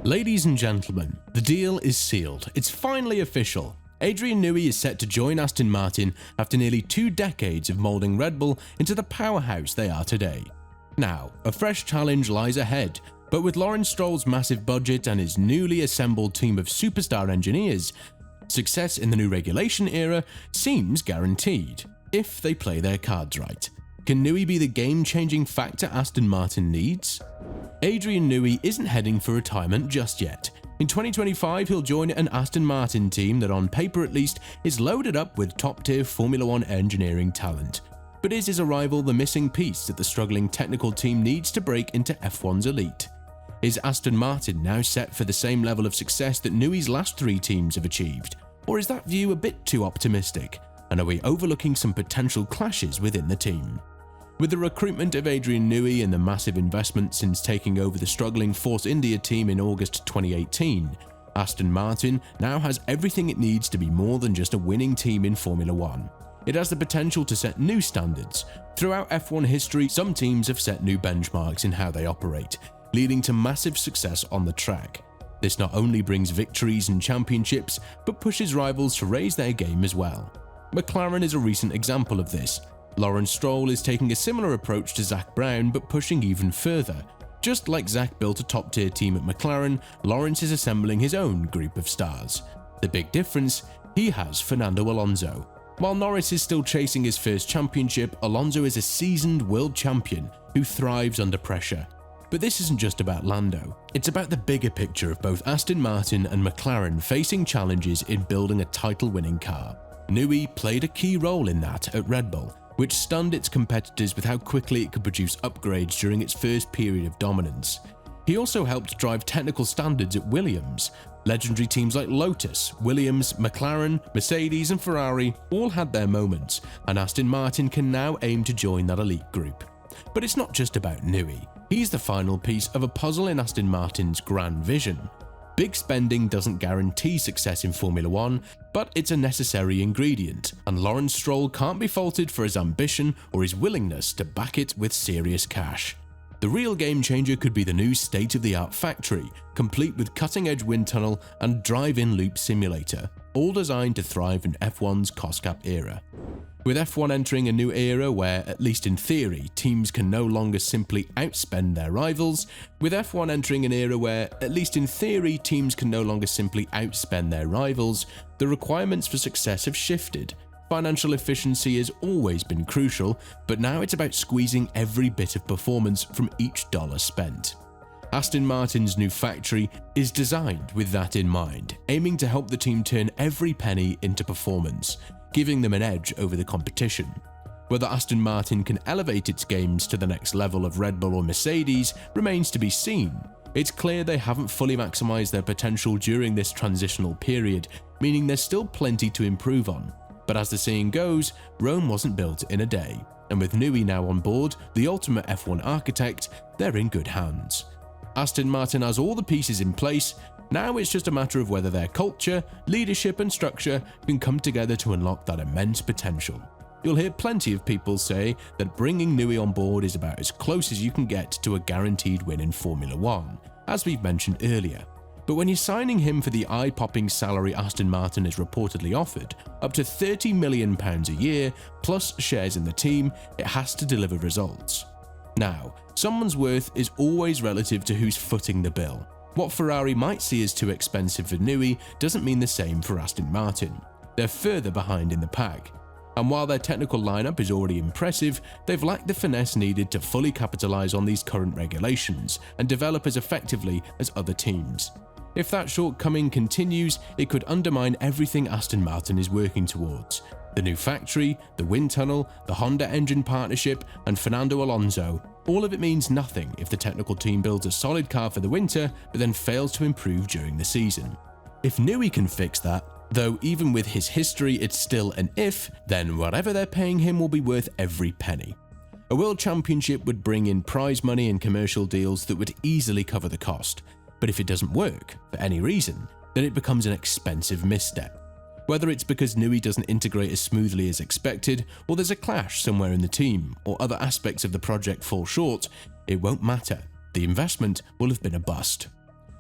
Ladies and gentlemen, the deal is sealed. It's finally official. Adrian Newey is set to join Aston Martin after nearly 2 decades of moulding Red Bull into the powerhouse they are today. Now, a fresh challenge lies ahead, but with Lawrence Stroll's massive budget and his newly assembled team of superstar engineers, success in the new regulation era seems guaranteed, if they play their cards right. Can Newey be the game-changing factor Aston Martin needs? Adrian Newey isn't heading for retirement just yet. In 2025, he'll join an Aston Martin team that, on paper at least, is loaded up with top-tier Formula 1 engineering talent. But is his arrival the missing piece that the struggling technical team needs to break into F1's elite? Is Aston Martin now set for the same level of success that Newey's last 3 teams have achieved? Or is that view a bit too optimistic? And are we overlooking some potential clashes within the team? With the recruitment of Adrian Newey and the massive investment since taking over the struggling Force India team in August 2018, Aston Martin now has everything it needs to be more than just a winning team in Formula 1. It has the potential to set new standards. Throughout F1 history, some teams have set new benchmarks in how they operate, leading to massive success on the track. This not only brings victories and championships, but pushes rivals to raise their game as well. McLaren is a recent example of this. Lawrence Stroll is taking a similar approach to Zak Brown, but pushing even further. Just like Zak built a top-tier team at McLaren, Lawrence is assembling his own group of stars. The big difference? He has Fernando Alonso. While Norris is still chasing his first championship, Alonso is a seasoned world champion who thrives under pressure. But this isn't just about Lando. It's about the bigger picture of both Aston Martin and McLaren facing challenges in building a title-winning car. Newey played a key role in that at Red Bull, which stunned its competitors with how quickly it could produce upgrades during its first period of dominance. He also helped drive technical standards at Williams. Legendary teams like Lotus, Williams, McLaren, Mercedes and Ferrari all had their moments, and Aston Martin can now aim to join that elite group. But it's not just about Newey. He's the final piece of a puzzle in Aston Martin's grand vision. Big spending doesn't guarantee success in Formula 1, but it's a necessary ingredient, and Lawrence Stroll can't be faulted for his ambition or his willingness to back it with serious cash. The real game changer could be the new state-of-the-art factory, complete with cutting-edge wind tunnel and drive-in loop simulator, all designed to thrive in F1's cost-cap era. With F1 entering a new era where, at least in theory, teams can no longer simply outspend their rivals, the requirements for success have shifted. Financial efficiency has always been crucial, but now it's about squeezing every bit of performance from each dollar spent. Aston Martin's new factory is designed with that in mind, aiming to help the team turn every penny into performance, giving them an edge over the competition. Whether Aston Martin can elevate its games to the next level of Red Bull or Mercedes remains to be seen. It's clear they haven't fully maximised their potential during this transitional period, meaning there's still plenty to improve on. But as the saying goes, Rome wasn't built in a day, and with Newey now on board, the ultimate F1 architect, they're in good hands. Aston Martin has all the pieces in place. Now it's just a matter of whether their culture, leadership and structure can come together to unlock that immense potential. You'll hear plenty of people say that bringing Newey on board is about as close as you can get to a guaranteed win in Formula 1, as we've mentioned earlier. But when you're signing him for the eye-popping salary Aston Martin has reportedly offered, up to £30 million a year, plus shares in the team, it has to deliver results. Now, someone's worth is always relative to who's footing the bill. What Ferrari might see as too expensive for Newey doesn't mean the same for Aston Martin. They're further behind in the pack. And while their technical lineup is already impressive, they've lacked the finesse needed to fully capitalise on these current regulations and develop as effectively as other teams. If that shortcoming continues, it could undermine everything Aston Martin is working towards. The new factory, the wind tunnel, the Honda engine partnership, and Fernando Alonso. All of it means nothing if the technical team builds a solid car for the winter, but then fails to improve during the season. If Newey can fix that, though even with his history it's still an if, then whatever they're paying him will be worth every penny. A world championship would bring in prize money and commercial deals that would easily cover the cost. But if it doesn't work, for any reason, then it becomes an expensive misstep. Whether it's because Newey doesn't integrate as smoothly as expected, or there's a clash somewhere in the team, or other aspects of the project fall short, it won't matter. The investment will have been a bust.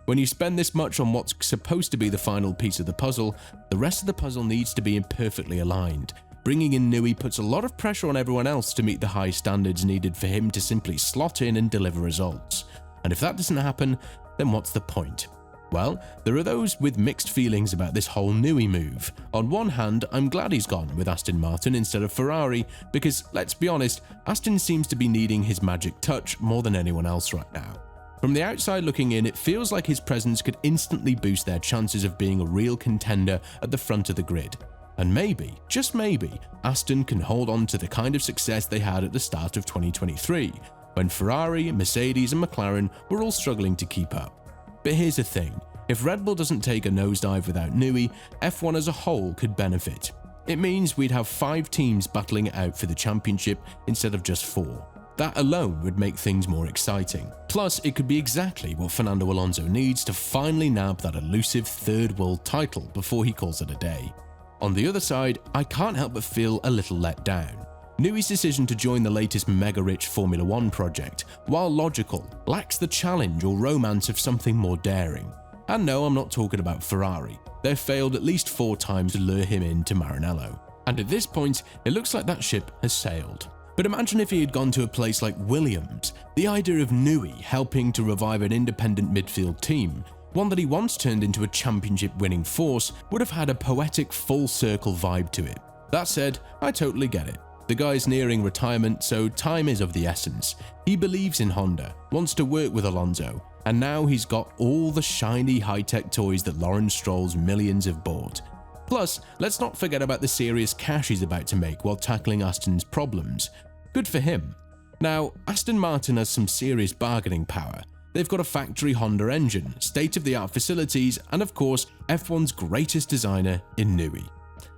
When you spend this much on what's supposed to be the final piece of the puzzle, the rest of the puzzle needs to be perfectly aligned. Bringing in Newey puts a lot of pressure on everyone else to meet the high standards needed for him to simply slot in and deliver results. And if that doesn't happen, then what's the point? Well, there are those with mixed feelings about this whole Newey move. On one hand, I'm glad he's gone with Aston Martin instead of Ferrari, because let's be honest, Aston seems to be needing his magic touch more than anyone else right now. From the outside looking in, it feels like his presence could instantly boost their chances of being a real contender at the front of the grid. And maybe, just maybe, Aston can hold on to the kind of success they had at the start of 2023, when Ferrari, Mercedes and McLaren were all struggling to keep up. But here's the thing, if Red Bull doesn't take a nosedive without Newey, F1 as a whole could benefit. It means we'd have 5 teams battling it out for the championship instead of just 4. That alone would make things more exciting. Plus, it could be exactly what Fernando Alonso needs to finally nab that elusive third world title before he calls it a day. On the other side, I can't help but feel a little let down. Newey's decision to join the latest mega-rich Formula 1 project, while logical, lacks the challenge or romance of something more daring. And no, I'm not talking about Ferrari. They've failed at least 4 times to lure him into Maranello. And at this point, it looks like that ship has sailed. But imagine if he had gone to a place like Williams. The idea of Newey helping to revive an independent midfield team, one that he once turned into a championship-winning force, would have had a poetic full-circle vibe to it. That said, I totally get it. The guy's nearing retirement, so time is of the essence. He believes in Honda, wants to work with Alonso, and now he's got all the shiny high-tech toys that Lawrence Stroll's millions have bought. Plus, let's not forget about the serious cash he's about to make while tackling Aston's problems. Good for him. Now, Aston Martin has some serious bargaining power. They've got a factory Honda engine, state-of-the-art facilities, and of course, F1's greatest designer in Newey.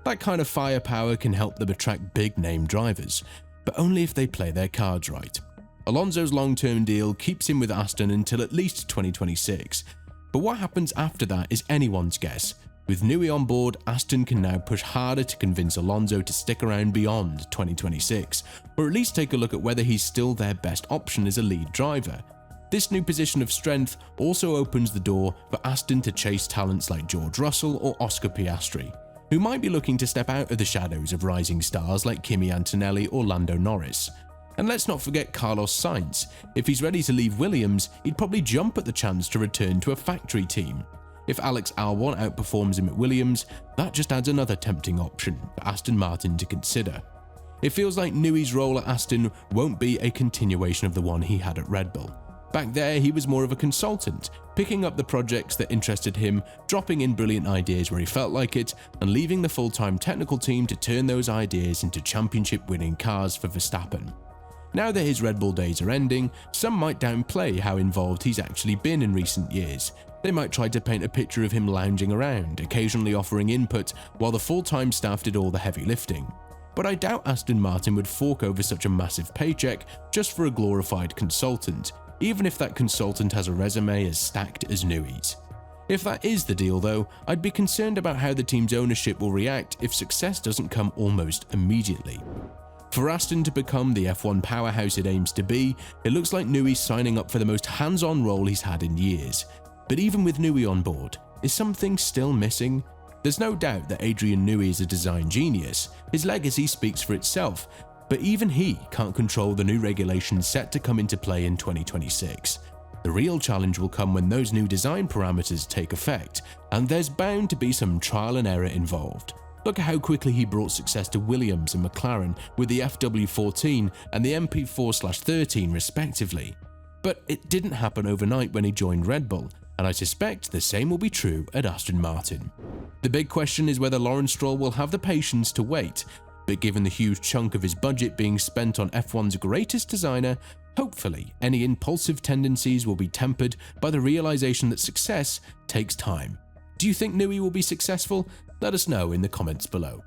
That kind of firepower can help them attract big-name drivers, but only if they play their cards right. Alonso's long-term deal keeps him with Aston until at least 2026, but what happens after that is anyone's guess. With Newey on board, Aston can now push harder to convince Alonso to stick around beyond 2026, or at least take a look at whether he's still their best option as a lead driver. This new position of strength also opens the door for Aston to chase talents like George Russell or Oscar Piastri, who might be looking to step out of the shadows of rising stars like Kimi Antonelli or Lando Norris. And let's not forget Carlos Sainz. If he's ready to leave Williams, he'd probably jump at the chance to return to a factory team. If Alex Albon outperforms him at Williams, that just adds another tempting option for Aston Martin to consider. It feels like Newey's role at Aston won't be a continuation of the one he had at Red Bull. Back there, he was more of a consultant, picking up the projects that interested him, dropping in brilliant ideas where he felt like it, and leaving the full-time technical team to turn those ideas into championship-winning cars for Verstappen. Now that his Red Bull days are ending, some might downplay how involved he's actually been in recent years. They might try to paint a picture of him lounging around, occasionally offering input, while the full-time staff did all the heavy lifting. But I doubt Aston Martin would fork over such a massive paycheck just for a glorified consultant, even if that consultant has a resume as stacked as Newey's. If that is the deal though, I'd be concerned about how the team's ownership will react if success doesn't come almost immediately. For Aston to become the F1 powerhouse it aims to be, it looks like Newey's signing up for the most hands-on role he's had in years. But even with Newey on board, is something still missing? There's no doubt that Adrian Newey is a design genius. His legacy speaks for itself, but even he can't control the new regulations set to come into play in 2026. The real challenge will come when those new design parameters take effect, and there's bound to be some trial and error involved. Look at how quickly he brought success to Williams and McLaren with the FW14 and the MP4/13 respectively. But it didn't happen overnight when he joined Red Bull, and I suspect the same will be true at Aston Martin. The big question is whether Lawrence Stroll will have the patience to wait, but given the huge chunk of his budget being spent on F1's greatest designer, hopefully any impulsive tendencies will be tempered by the realization that success takes time. Do you think Newey will be successful? Let us know in the comments below.